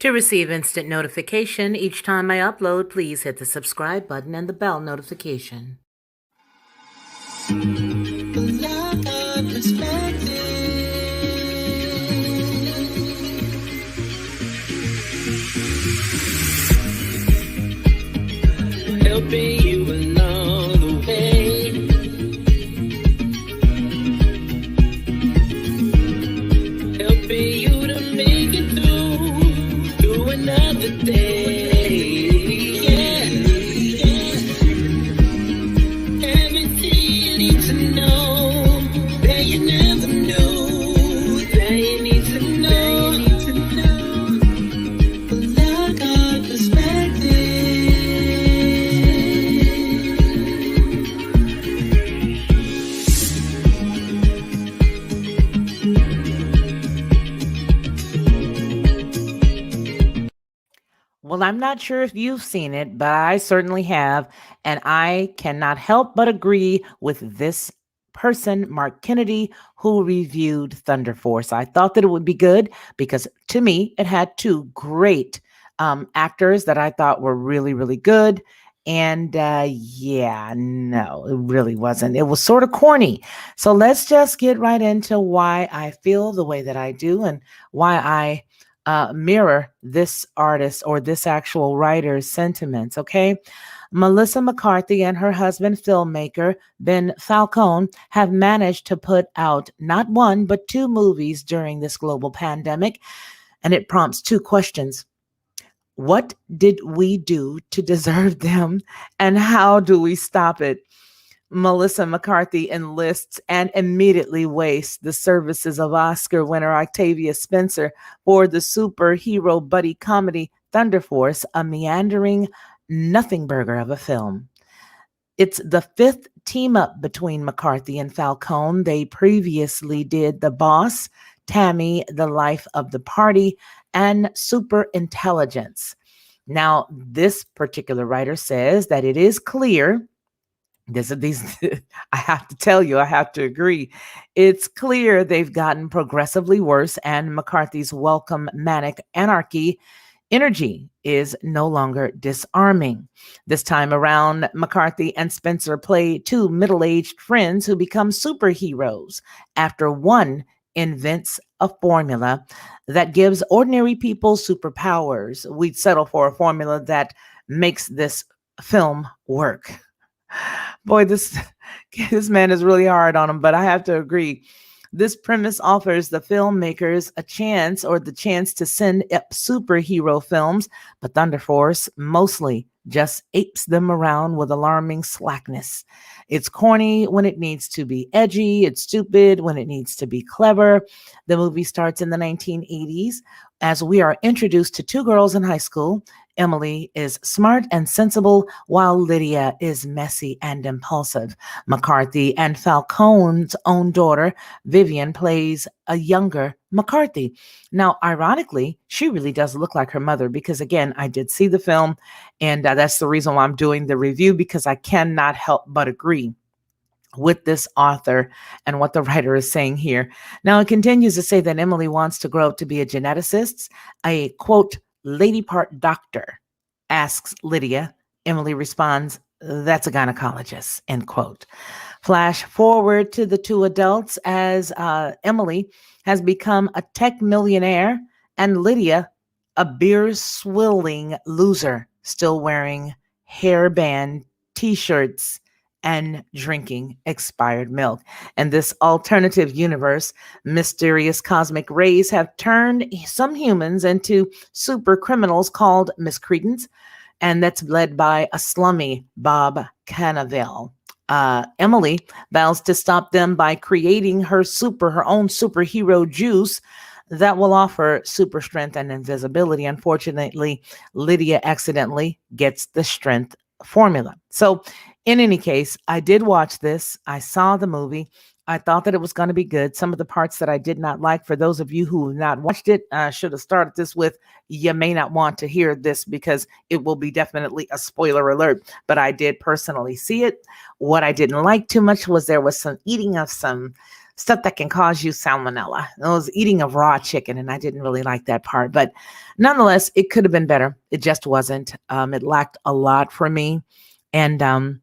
To receive instant notification each time I upload, please hit the subscribe button and the bell notification. Helping you along the way. Helping you to make it through another day. Yeah, yeah. Everything you need to know that you never knew, that you need to know. Look on perspective. Well, I'm not sure if you've seen it, but I certainly have, and I cannot help but agree with this person, Mark Kennedy, who reviewed Thunder Force. I thought that it would be good because to me, it had two great actors that I thought were really, really good. And yeah, no, it really wasn't. It was sort of corny. So let's just get right into why I feel the way that I do and why I mirror this artist or this actual writer's sentiments. Okay. Melissa McCarthy and her husband, filmmaker Ben Falcone, have managed to put out not one, but two movies during this global pandemic. And it prompts two questions. What did we do to deserve them? And how do we stop it? Melissa McCarthy enlists and immediately wastes the services of Oscar winner Octavia Spencer for the superhero buddy comedy Thunder Force, a meandering nothing burger of a film. It's the fifth team up between McCarthy and Falcone. They previously did The Boss, Tammy, The Life of the Party, and Super Intelligence. Now, this particular writer says that it is clear these I have to tell you, I have to agree. It's clear they've gotten progressively worse, and McCarthy's welcome manic anarchy energy is no longer disarming. This time around, McCarthy and Spencer play two middle-aged friends who become superheroes after one invents a formula that gives ordinary people superpowers. We'd settle for a formula that makes this film work. Boy, this man is really hard on him, but I have to agree. This premise offers the filmmakers a chance or the chance to send up superhero films, but Thunder Force mostly just apes them around with alarming slackness. It's corny when it needs to be edgy. It's stupid when it needs to be clever. The movie starts in the 1980s as we are introduced to two girls in high school. Emily is smart and sensible, while Lydia is messy and impulsive. McCarthy and Falcone's own daughter, Vivian, plays a younger McCarthy. Now, ironically, she really does look like her mother because, again, I did see the film, and that's the reason why I'm doing the review, because I cannot help but agree with this author and what the writer is saying here. Now, it continues to say that Emily wants to grow up to be a geneticist, a quote, lady part doctor, asks Lydia. Emily responds, that's a gynecologist, end quote. Flash forward to the two adults as Emily has become a tech millionaire and Lydia, a beer swilling loser, still wearing hairband t-shirts and drinking expired milk. And this alternative universe, mysterious cosmic rays have turned some humans into super criminals called miscreants, and that's led by a slummy Bob Cannavale. Emily vows to stop them by creating her own superhero juice that will offer super strength and invisibility. Unfortunately, Lydia accidentally gets the strength formula. So in any case, I did watch this. I saw the movie. I thought that it was going to be good. Some of the parts that I did not like, for those of you who have not watched it, I should have started this with, you may not want to hear this because it will be definitely a spoiler alert, but I did personally see it. What I didn't like too much was there was some eating of some stuff that can cause you salmonella. I was eating a raw chicken and I didn't really like that part, but nonetheless, it could have been better. It just wasn't. It lacked a lot for me. And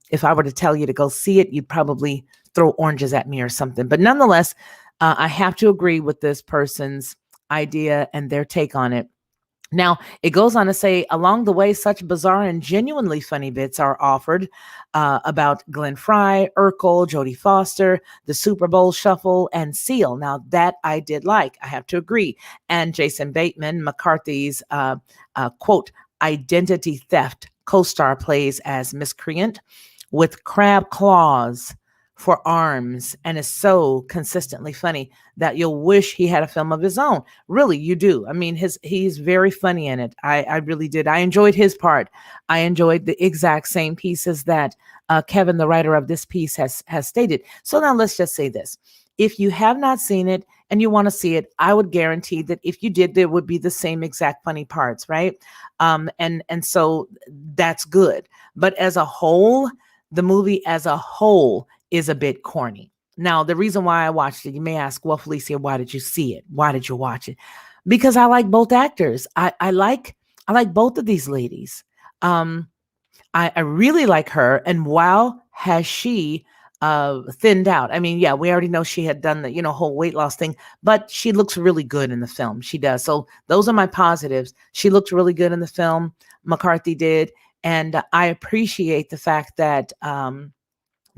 if I were to tell you to go see it, you'd probably throw oranges at me or something. But nonetheless, I have to agree with this person's idea and their take on it. Now, it goes on to say, along the way, such bizarre and genuinely funny bits are offered about Glenn Fry, Urkel, Jodie Foster, the Super Bowl Shuffle, and Seal. Now, that I did like. I have to agree. And Jason Bateman, McCarthy's quote, identity theft co-star, plays as miscreant with crab claws for arms and is so consistently funny that you'll wish he had a film of his own. Really, you do. I mean, he's very funny in it. I really did. I enjoyed his part. I enjoyed the exact same pieces that Kevin, the writer of this piece, has stated. So now let's just say this. If you have not seen it and you want to see it, I would guarantee that if you did, there would be the same exact funny parts, right? And so that's good. But as a whole, the movie as a whole is a bit corny. Now, the reason why I watched it, you may ask, well, Felicia, why did you see it? Why did you watch it? Because I like both actors. I like both of these ladies. I really like her. And wow, has she thinned out. I mean, yeah, we already know she had done the, whole weight loss thing, but she looks really good in the film. She does. So those are my positives. She looked really good in the film. McCarthy did. And I appreciate the fact that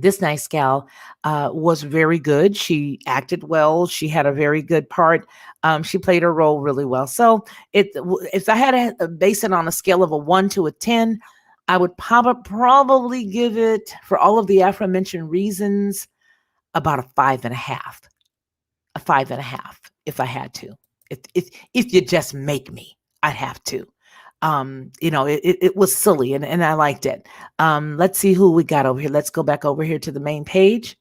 this nice gal was very good. She acted well. She had a very good part. She played her role really well. So if I had to base it on a scale of a 1 to a 10, I would probably give it, for all of the aforementioned reasons, about a 5.5. A 5.5 if I had to. If you just make me, I'd have to. It was silly and I liked it. Let's see who we got over here. Let's go back over here to the main page.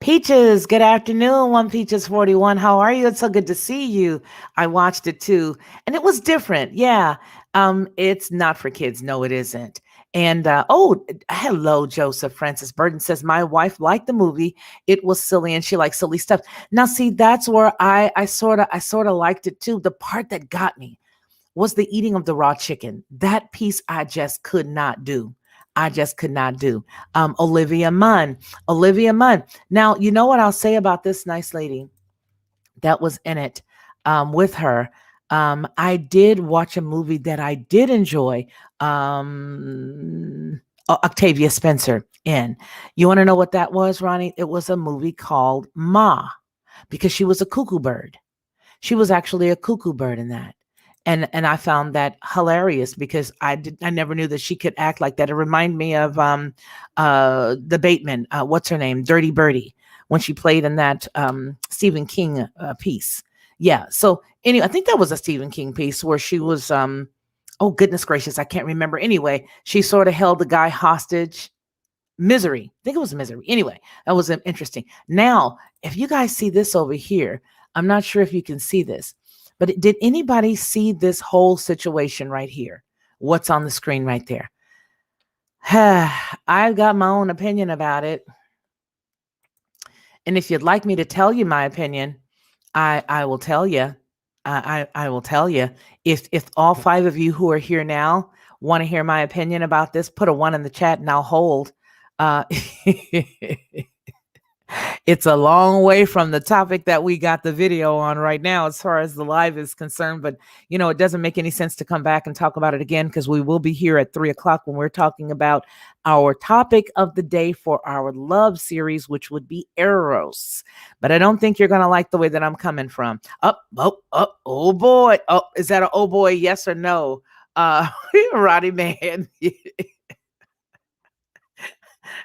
Peaches, good afternoon. One Peaches 41. How are you? It's so good to see you. I watched it too, and it was different. Yeah. It's not for kids. No, it isn't. And hello, Joseph. Francis Burton says my wife liked the movie. It was silly, and she likes silly stuff. Now, see, that's where I sort of liked it too. The part that got me was the eating of the raw chicken. That piece I just could not do. I just could not do. Olivia Munn. Now, you know what I'll say about this nice lady that was in it with her. I did watch a movie that I did enjoy. Octavia Spencer in. You want to know what that was, Ronnie? It was a movie called Ma, because she was a cuckoo bird. She was actually a cuckoo bird in that. And I found that hilarious because I never knew that she could act like that. It reminded me of the Bateman, what's her name, Dirty Birdie, when she played in that Stephen King piece. Yeah. So anyway, I think that was a Stephen King piece where she was oh goodness gracious, I can't remember. Anyway, she sort of held the guy hostage. Misery. I think it was Misery. Anyway, that was interesting. Now, if you guys see this over here, I'm not sure if you can see this. But did anybody see this whole situation right here? What's on the screen right there? I've got my own opinion about it. And if you'd like me to tell you my opinion, I will tell you. I will tell you. If all 5 of you who are here now want to hear my opinion about this, put a 1 in the chat and I'll hold. It's a long way from the topic that we got the video on right now as far as the live is concerned. But, it doesn't make any sense to come back and talk about it again because we will be here at 3:00 when we're talking about our topic of the day for our love series, which would be Eros. But I don't think you're going to like the way that I'm coming from. Oh boy. Oh, is that an oh boy? Yes or no? Roddy man.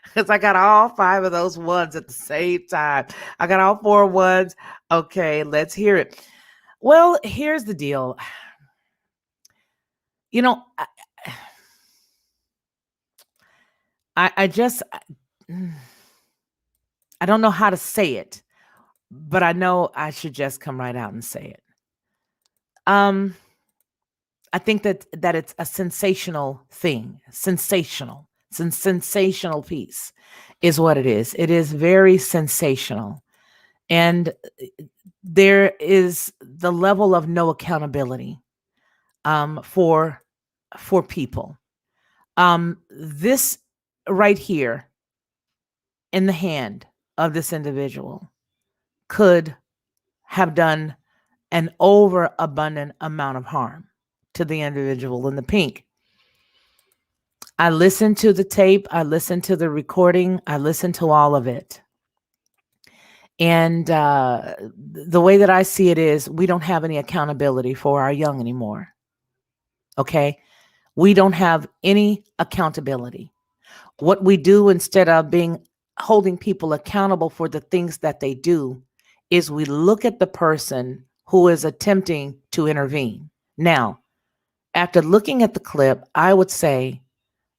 Because I got all 5 of those ones at the same time. I got all 4 ones. Okay, let's hear it. Well, here's the deal. I just, I don't know how to say it, but I know I should just come right out and say it. I think that it's a sensational thing. Sensational. It's a sensational piece, is what it is. It is very sensational. And there is the level of no accountability for people. This right here in the hand of this individual could have done an overabundant amount of harm to the individual in the pink. I listened to the tape, I listened to the recording, I listened to all of it. And the way that I see it is we don't have any accountability for our young anymore. Okay? We don't have any accountability. What we do instead of being holding people accountable for the things that they do is we look at the person who is attempting to intervene. Now, after looking at the clip, I would say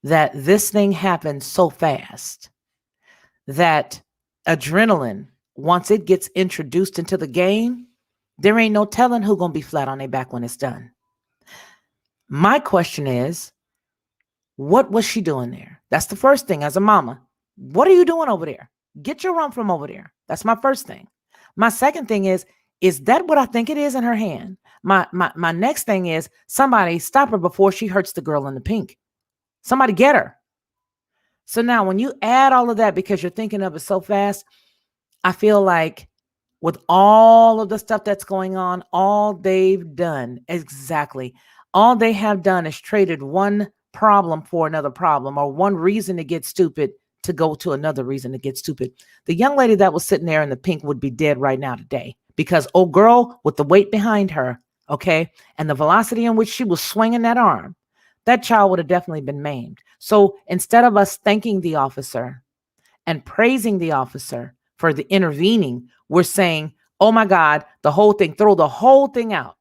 that this thing happened so fast that adrenaline, once it gets introduced into the game, there ain't no telling who gonna be flat on their back when it's done. My question is, what was she doing there? That's the first thing as a mama. What are you doing over there? Get your rump from over there. That's my first thing. My second thing is that what I think it is in her hand? My next thing is somebody stop her before she hurts the girl in the pink. Somebody get her. So now when you add all of that because you're thinking of it so fast, I feel like with all of the stuff that's going on, all they've done, exactly, all they have done is traded one problem for another problem, or one reason to get stupid to go to another reason to get stupid. The young lady that was sitting there in the pink would be dead right now today because old girl with the weight behind her, okay, and the velocity in which she was swinging that arm, that child would have definitely been maimed. So instead of us thanking the officer and praising the officer for the intervening, we're saying, oh my God, the whole thing, throw the whole thing out.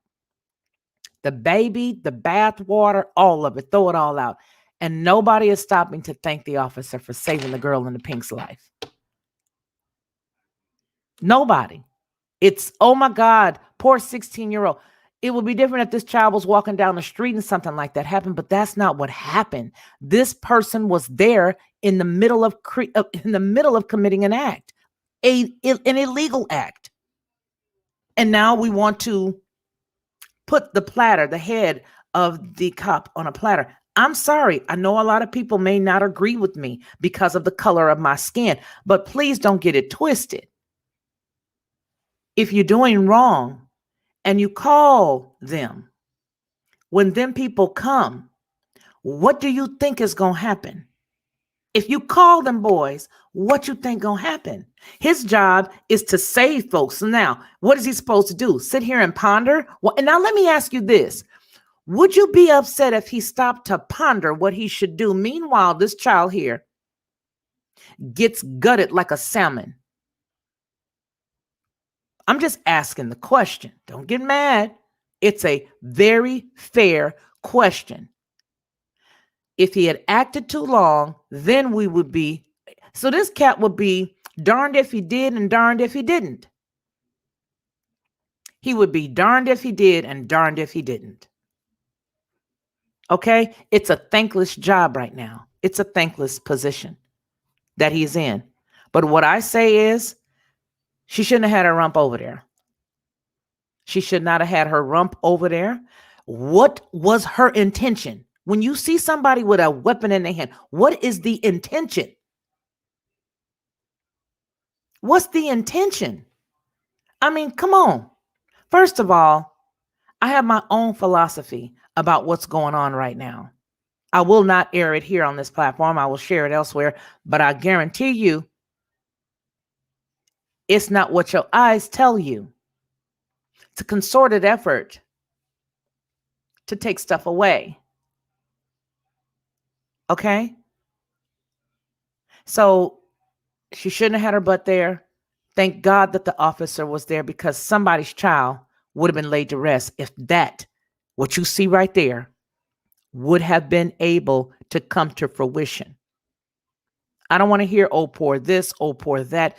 The baby, the bath water, all of it, throw it all out. And nobody is stopping to thank the officer for saving the girl in the pink's life. Nobody. It's, oh my God, poor 16-year-old. It would be different if this child was walking down the street and something like that happened, but that's not what happened. This person was there in the middle of committing an act, an illegal act. And now we want to put the head of the cop on a platter. I'm sorry. I know a lot of people may not agree with me because of the color of my skin, but please don't get it twisted. If you're doing wrong and you call them, when them people come, what do you think is going to happen? If you call them boys, what you think going to happen? His job is to save folks. So now, what is he supposed to do? Sit here and ponder? Well, and now let me ask you this. Would you be upset if he stopped to ponder what he should do? Meanwhile, this child here gets gutted like a salmon. I'm just asking the question. Don't get mad. It's a very fair question. If he had acted too long, then we would be, so this cat would be darned if he did and darned if he didn't. He would be darned if he did and darned if he didn't. Okay? It's a thankless job right now. It's a thankless position that he's in. But what I say is, she shouldn't have had her rump over there. She should not have had her rump over there. What was her intention? When you see somebody with a weapon in their hand, what is the intention? What's the intention? I mean, come on. First of all, I have my own philosophy about what's going on right now. I will not air it here on this platform. I will share it elsewhere, but I guarantee you, it's not what your eyes tell you. It's a concerted effort to take stuff away. Okay? So she shouldn't have had her butt there. Thank God that the officer was there because somebody's child would have been laid to rest if that, what you see right there, would have been able to come to fruition. I don't want to hear, oh, poor this, oh, poor that.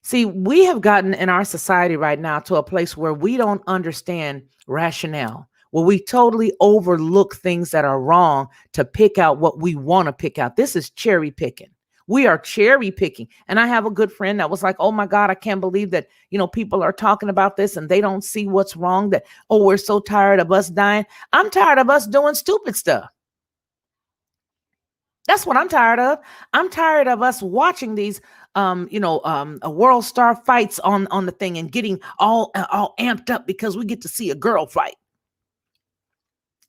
See, we have gotten in our society right now to a place where we don't understand rationale. where we totally overlook things that are wrong to pick out what we want to pick out. This is cherry picking. We are cherry picking. And I have a good friend that was like, oh my God, I can't believe that, people are talking about this and they don't see what's wrong, that, oh, we're so tired of us dying. I'm tired of us doing stupid stuff. That's what I'm tired of. I'm tired of us watching these, world star fights on the thing and getting all amped up because we get to see a girl fight.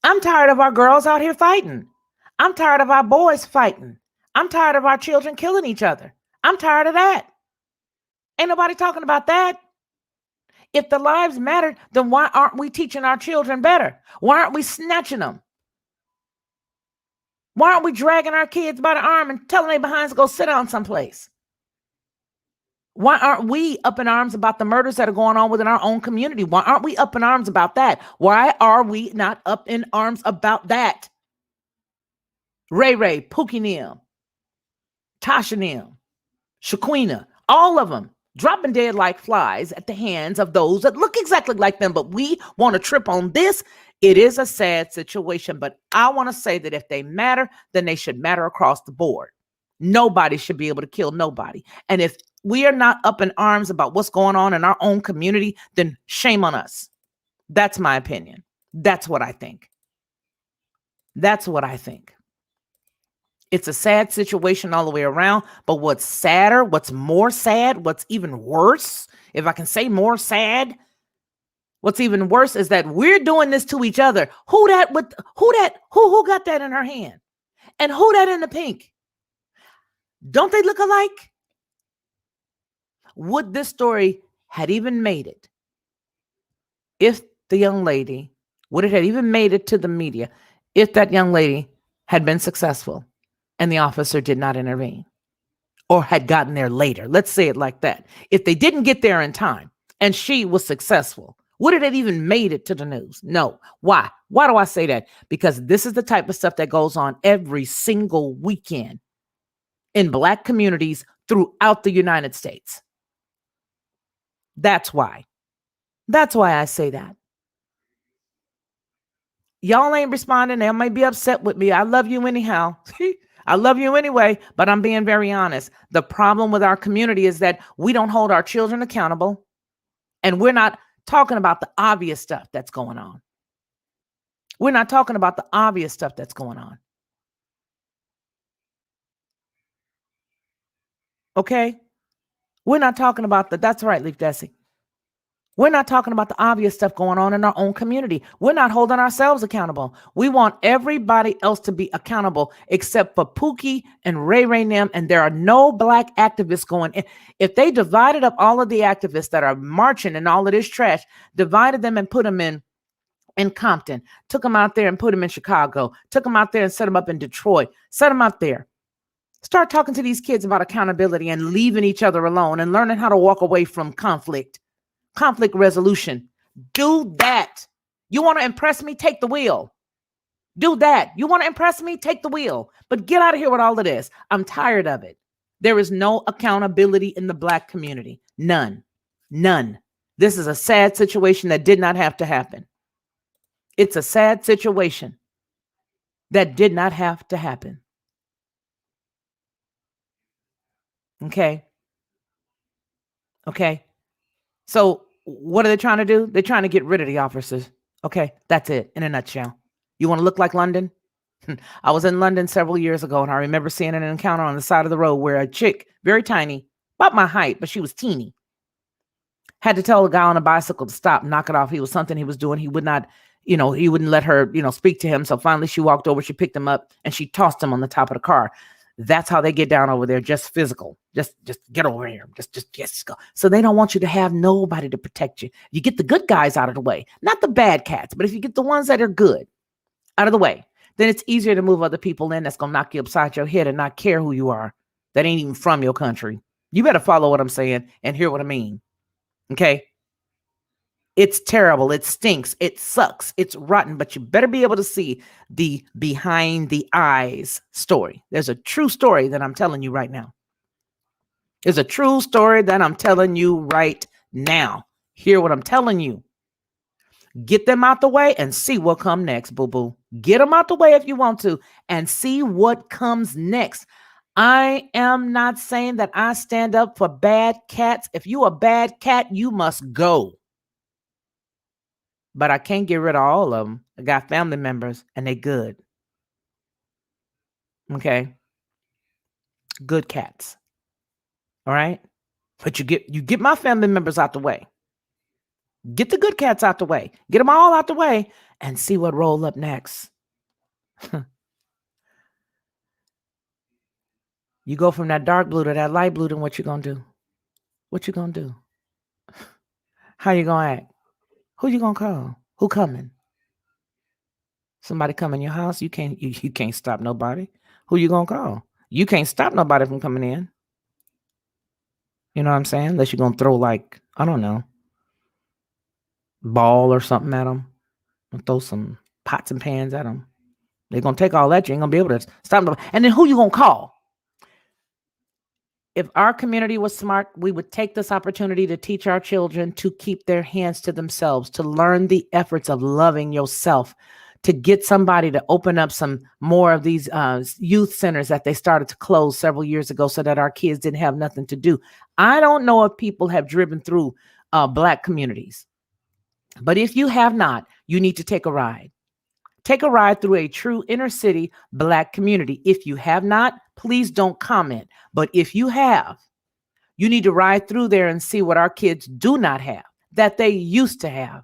I'm tired of our girls out here fighting. I'm tired of our boys fighting. I'm tired of our children killing each other. I'm tired of that. Ain't nobody talking about that. If the lives matter, then why aren't we teaching our children better? Why aren't we snatching them? Why aren't we dragging our kids by the arm and telling their behinds to go sit down someplace? Why aren't we up in arms about the murders that are going on within our own community? Why aren't we up in arms about that? Why are we not up in arms about that? Ray, Pookie Nim, Tasha Nim, Shaquina, all of them dropping dead like flies at the hands of those that look exactly like them. But we want to trip on this. It is a sad situation, but I want to say that if they matter, then they should matter across the board. Nobody should be able to kill nobody. And if we are not up in arms about what's going on in our own community, then shame on us. That's my opinion. That's what I think. That's what I think. It's a sad situation all the way around, but what's sadder, what's more sad, what's even worse, if I can say more sad, what's even worse is that we're doing this to each other. Who got that in her hand? And who that in the pink? Don't they look alike? Would this story had even made it if the young lady, would it have even made it to the media if that young lady had been successful and the officer did not intervene or had gotten there later? Let's say it like that. If they didn't get there in time and she was successful, would it have even made it to the news? No. Why? Why do I say that? Because this is the type of stuff that goes on every single weekend in Black communities throughout the United States. That's why. That's why I say that. Y'all ain't responding. They might be upset with me. I love you anyhow. I love you anyway, but I'm being very honest. The problem with our community is that we don't hold our children accountable, and we're not talking about the obvious stuff that's going on. We're not talking about the obvious stuff that's going on. Okay? We're not talking about that's right, Leaf Desi. We're not talking about the obvious stuff going on in our own community. We're not holding ourselves accountable. We want everybody else to be accountable except for Pookie and Ray Nim, and there are no Black activists going in. If they divided up all of the activists that are marching and all of this trash, divided them and put them in Compton, took them out there and put them in Chicago, took them out there and set them up in Detroit, set them out there. Start talking to these kids about accountability and leaving each other alone and learning how to walk away from conflict resolution. Do that. You want to impress me? Take the wheel. Do that. You want to impress me? Take the wheel. But get out of here with all of this. I'm tired of it. There is no accountability in the Black community. None. This is a sad situation that did not have to happen. It's a sad situation that did not have to happen. Okay. So what are they trying to do? They're trying to get rid of the officers. Okay. That's it in a nutshell. You want to look like London? I was in London several years ago, and I remember seeing an encounter on the side of the road where a chick, very tiny, about my height, but she was teeny, had to tell a guy on a bicycle to stop, knock it off. He was something he was doing. He would not, he wouldn't let her, speak to him. So finally she walked over, she picked him up, and she tossed him on the top of the car. That's how they get down over there. Just physical. Just get over here. Just go. So they don't want you to have nobody to protect you. You get the good guys out of the way, not the bad cats. But if you get the ones that are good out of the way, then it's easier to move other people in that's going to knock you upside your head and not care who you are. That ain't even from your country. You better follow what I'm saying and hear what I mean. Okay. It's terrible. It stinks. It sucks. It's rotten, but you better be able to see the behind the eyes story. There's a true story that I'm telling you right now. There's a true story that I'm telling you right now. Hear what I'm telling you. Get them out the way and see what come next, boo-boo. Get them out the way if you want to and see what comes next. I am not saying that I stand up for bad cats. If you a bad cat, you must go. But I can't get rid of all of them. I got family members and they good. Okay. Good cats. All right. But you get my family members out the way. Get the good cats out the way. Get them all out the way and see what roll up next. You go from that dark blue to that light blue, then what you gonna do? What you gonna do? How you gonna act? Who you gonna call? Who coming? Somebody come in your house? You can't stop nobody. Who you gonna call? You can't stop nobody from coming in. You know what I'm saying? Unless you're gonna throw like, I don't know, ball or something at them. Throw some pots and pans at them. They're gonna take all that. You ain't gonna be able to stop them. And then who you gonna call? If our community was smart, we would take this opportunity to teach our children to keep their hands to themselves, to learn the efforts of loving yourself, to get somebody to open up some more of these youth centers that they started to close several years ago so that our kids didn't have nothing to do. I don't know if people have driven through Black communities, but if you have not, you need to take a ride. Take a ride through a true inner city Black community. If you have not, please don't comment. But if you have, you need to ride through there and see what our kids do not have that they used to have.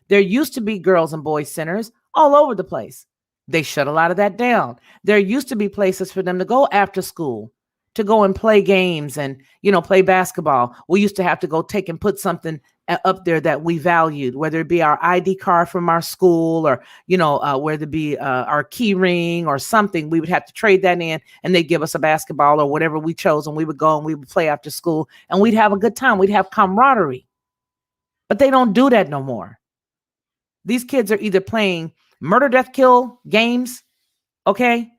There used to be girls and boys centers all over the place. They shut a lot of that down. There used to be places for them to go after school, to go and play games and, play basketball. We used to have to go take and put something up there that we valued, whether it be our ID card from our school or, whether it be our key ring or something. We would have to trade that in and they'd give us a basketball or whatever we chose. And we would go and we would play after school and we'd have a good time. We'd have camaraderie. But they don't do that no more. These kids are either playing murder, death, kill games, okay?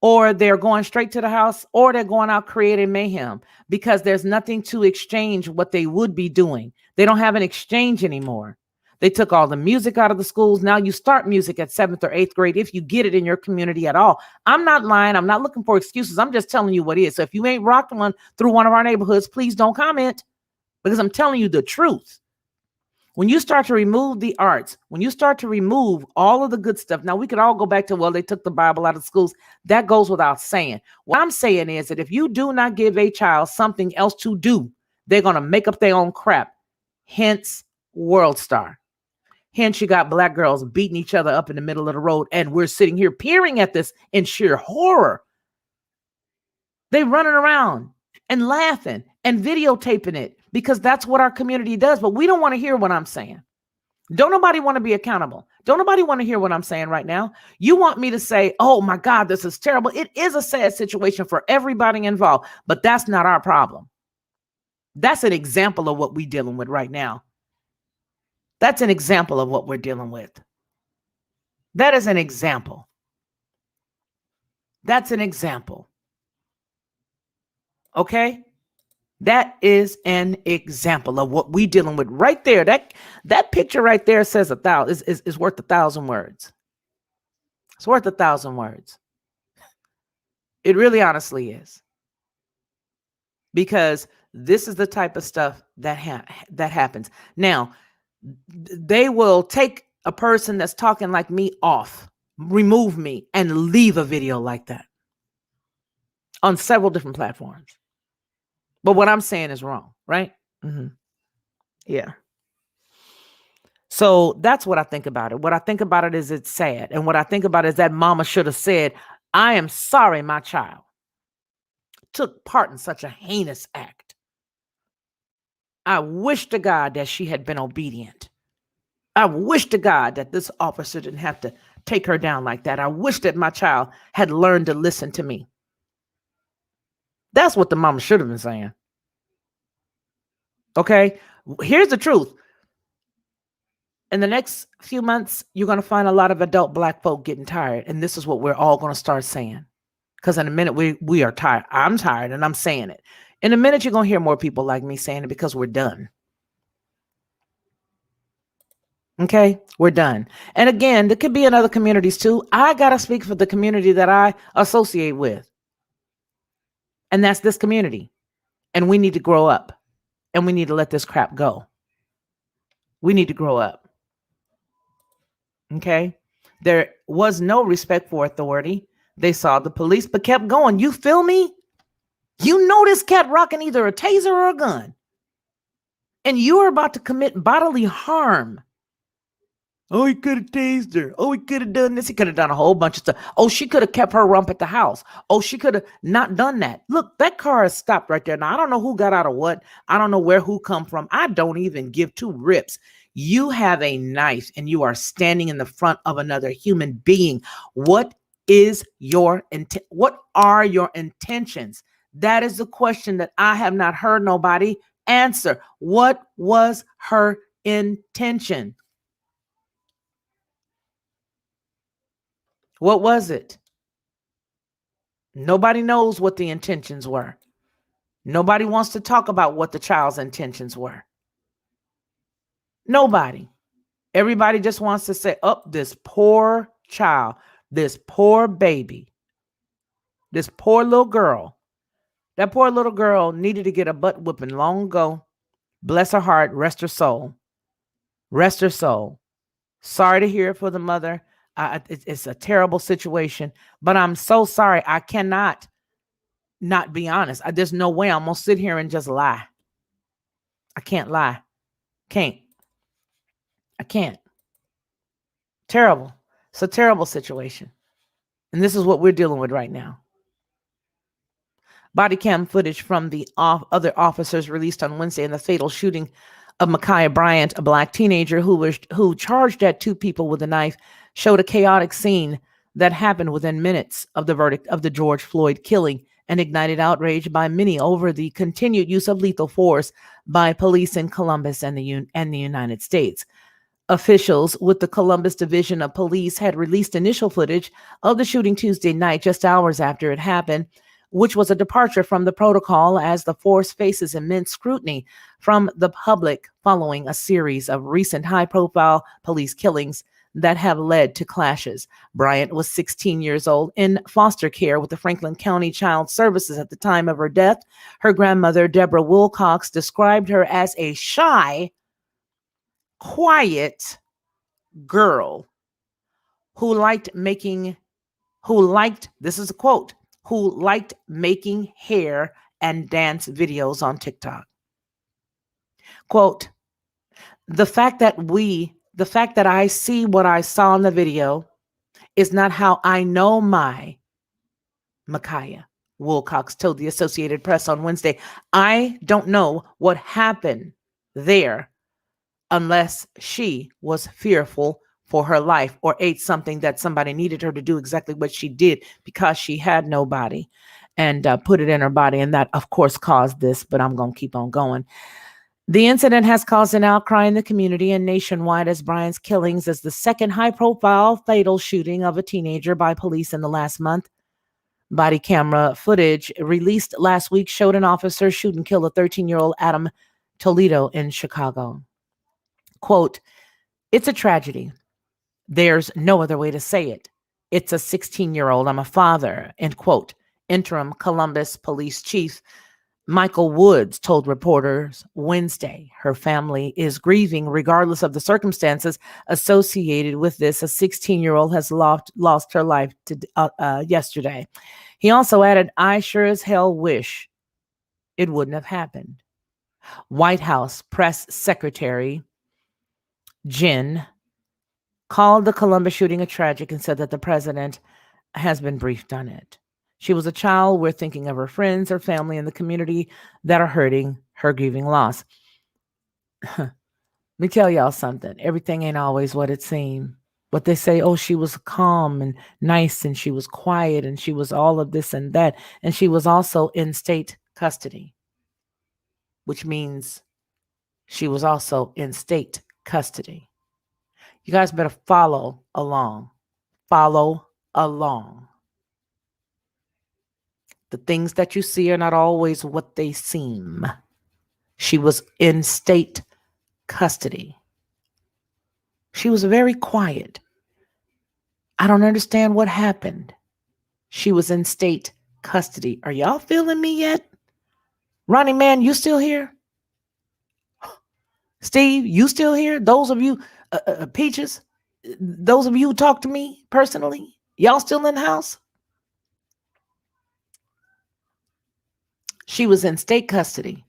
Or they're going straight to the house, or they're going out creating mayhem because there's nothing to exchange what they would be doing. They don't have an exchange anymore. They took all the music out of the schools. Now you start music at 7th or 8th grade if you get it in your community at all. I'm not lying. I'm not looking for excuses. I'm just telling you what it is. So if you ain't rocking one through one of our neighborhoods, please don't comment because I'm telling you the truth. When you start to remove the arts, when you start to remove all of the good stuff, now we could all go back to, well, they took the Bible out of schools. That goes without saying. What I'm saying is that if you do not give a child something else to do, they're going to make up their own crap. Hence, World Star. Hence, you got Black girls beating each other up in the middle of the road, and we're sitting here peering at this in sheer horror. They running around and laughing and videotaping it because that's what our community does. But we don't want to hear what I'm saying. Don't nobody want to be accountable. Don't nobody want to hear what I'm saying right now. You want me to say, oh my God, this is terrible. It is a sad situation for everybody involved, but that's not our problem. That's an example of what we're dealing with right now. That's an example of what we're dealing with. That is an example. That's an example. Okay? That is an example of what we're dealing with right there. That picture right there says is worth 1,000 words. It's worth 1,000 words. It really honestly is. Because this is the type of stuff that happens. Now, they will take a person that's talking like me off, remove me, and leave a video like that on several different platforms. But what I'm saying is wrong, right? Mm-hmm. Yeah. So that's what I think about it. What I think about it is it's sad. And what I think about it is that mama should have said, I am sorry my child took part in such a heinous act. I wish to God that she had been obedient. I wish to God that this officer didn't have to take her down like that. I wish that my child had learned to listen to me. That's what the mama should have been saying. Okay, here's the truth. In the next few months, you're going to find a lot of adult Black folk getting tired. And this is what we're all going to start saying. Because in a minute, we are tired. I'm tired and I'm saying it. In a minute, you're going to hear more people like me saying it because we're done. Okay, we're done. And again, there could be in other communities too. I got to speak for the community that I associate with, and that's this community. And we need to grow up and we need to let this crap go. We need to grow up. Okay, there was no respect for authority. They saw the police but kept going. You feel me? You know this cat rocking either a taser or a gun, and you're about to commit bodily harm. Oh, he could have tased her. Oh, he could have done this. He could have done a whole bunch of stuff. Oh, she could have kept her rump at the house. Oh, she could have not done that. Look, that car is stopped right there. Now, I don't know who got out of what. I don't know where who come from. I don't even give two rips. You have a knife and you are standing in the front of another human being. What is your intent? What are your intentions? That is the question that I have not heard nobody answer. What was her intention? What was it? Nobody knows what the intentions were. Nobody wants to talk about what the child's intentions were. Nobody. Everybody just wants to say, oh, this poor child, this poor baby, this poor little girl. That poor little girl needed to get a butt whipping long ago. Bless her heart, rest her soul. Rest her soul. Sorry to hear it for the mother. It's a terrible situation, but I'm so sorry. I cannot not be honest. There's no way I'm gonna sit here and just lie. I can't lie. Can't. I can't. Terrible. It's a terrible situation. And this is what we're dealing with right now. Bodycam footage from the other officers released on Wednesday in the fatal shooting of Micaiah Bryant, a black teenager who charged at two people with a knife, showed a chaotic scene that happened within minutes of the verdict of the George Floyd killing and ignited outrage by many over the continued use of lethal force by police in Columbus and the United States. Officials with the Columbus Division of Police had released initial footage of the shooting Tuesday night, just hours after it happened, which was a departure from the protocol as the force faces immense scrutiny from the public following a series of recent high-profile police killings that have led to clashes. Bryant was 16 years old in foster care with the Franklin County Child Services at the time of her death. Her grandmother, Deborah Wilcox, described her as a shy, quiet girl who liked this is a quote, who liked making hair and dance videos on TikTok. Quote, the fact that I see what I saw in the video is not how I know my Micaiah, Wilcox told the Associated Press on Wednesday. I don't know what happened there unless she was fearful for her life or ate something that somebody needed her to do exactly what she did because she had nobody and put it in her body. And that, of course, caused this, but I'm going to keep on going. The incident has caused an outcry in the community and nationwide as Bryant's killings is the second high-profile fatal shooting of a teenager by police in the last month. Body camera footage released last week showed an officer shoot and kill a 13-year-old Adam Toledo in Chicago. Quote, it's a tragedy. There's no other way to say it. It's a 16-year-old. I'm a father, end quote. Interim Columbus Police Chief Michael Woods told reporters Wednesday her family is grieving regardless of the circumstances associated with this. A 16-year-old has lost her life yesterday. He also added, I sure as hell wish it wouldn't have happened. White House Press Secretary Jen called the Columbus shooting a tragic and said that the president has been briefed on it. She was a child. We're thinking of her friends, her family, and the community that are hurting her grieving loss. Let me tell y'all something. Everything ain't always what it seemed. But they say, oh, she was calm and nice and she was quiet and she was all of this and that. And she was also in state custody, which means she was also in state custody. You guys better follow along. Follow along. The things that you see are not always what they seem. She was in state custody. She was very quiet. I don't understand what happened. She was in state custody. Are y'all feeling me yet? Ronnie, man, you still here? Steve, you still here? Those of you, Peaches, those of you who talk to me personally, y'all still in the house? She was in state custody.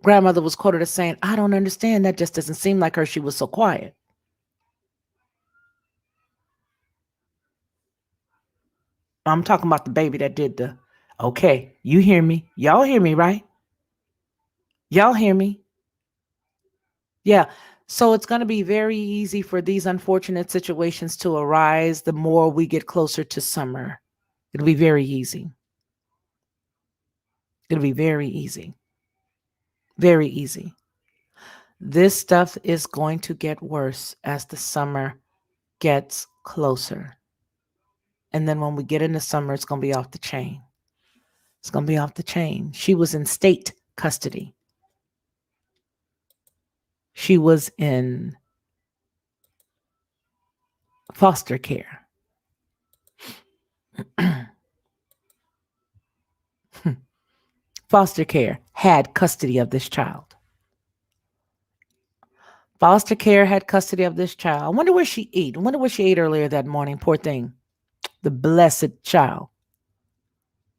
Grandmother was quoted as saying, I don't understand. That just doesn't seem like her. She was so quiet. I'm talking about the baby that did the, okay, you hear me. Y'all hear me, right? Y'all hear me? Yeah. So it's going to be very easy for these unfortunate situations to arise the more we get closer to summer. It'll be very easy. It'll be very easy. Very easy. This stuff is going to get worse as the summer gets closer. And then when we get into summer, it's going to be off the chain. It's going to be off the chain. She was in state custody. She was in foster care. Foster care had custody of this child. Foster care had custody of this child. I wonder where she ate. I wonder what she ate earlier that morning. Poor thing. The blessed child.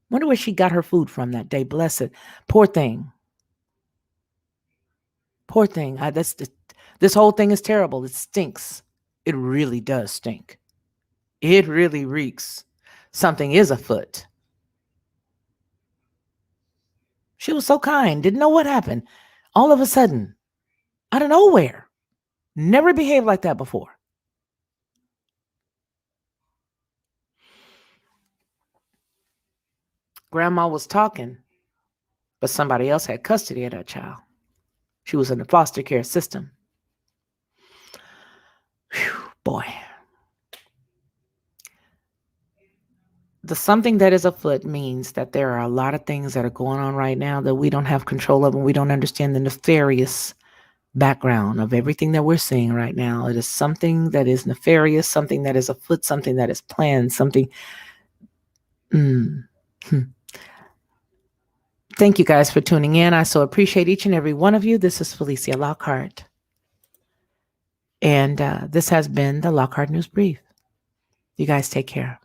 Wonder where she got her food from that day. Blessed. Poor thing. Poor thing. This whole thing is terrible. It stinks. It really does stink. It really reeks. Something is afoot. She was so kind. Didn't know what happened. All of a sudden, out of nowhere. Never behaved like that before. Grandma was talking, but somebody else had custody of that child. She was in the foster care system. Whew, boy. The something that is afoot means that there are a lot of things that are going on right now that we don't have control of, and we don't understand the nefarious background of everything that we're seeing right now. It is something that is nefarious, something that is afoot, something that is planned, something. Thank you guys for tuning in. I so appreciate each and every one of you. This is Felicia Lockhart. And this has been the Lockhart News Brief. You guys take care.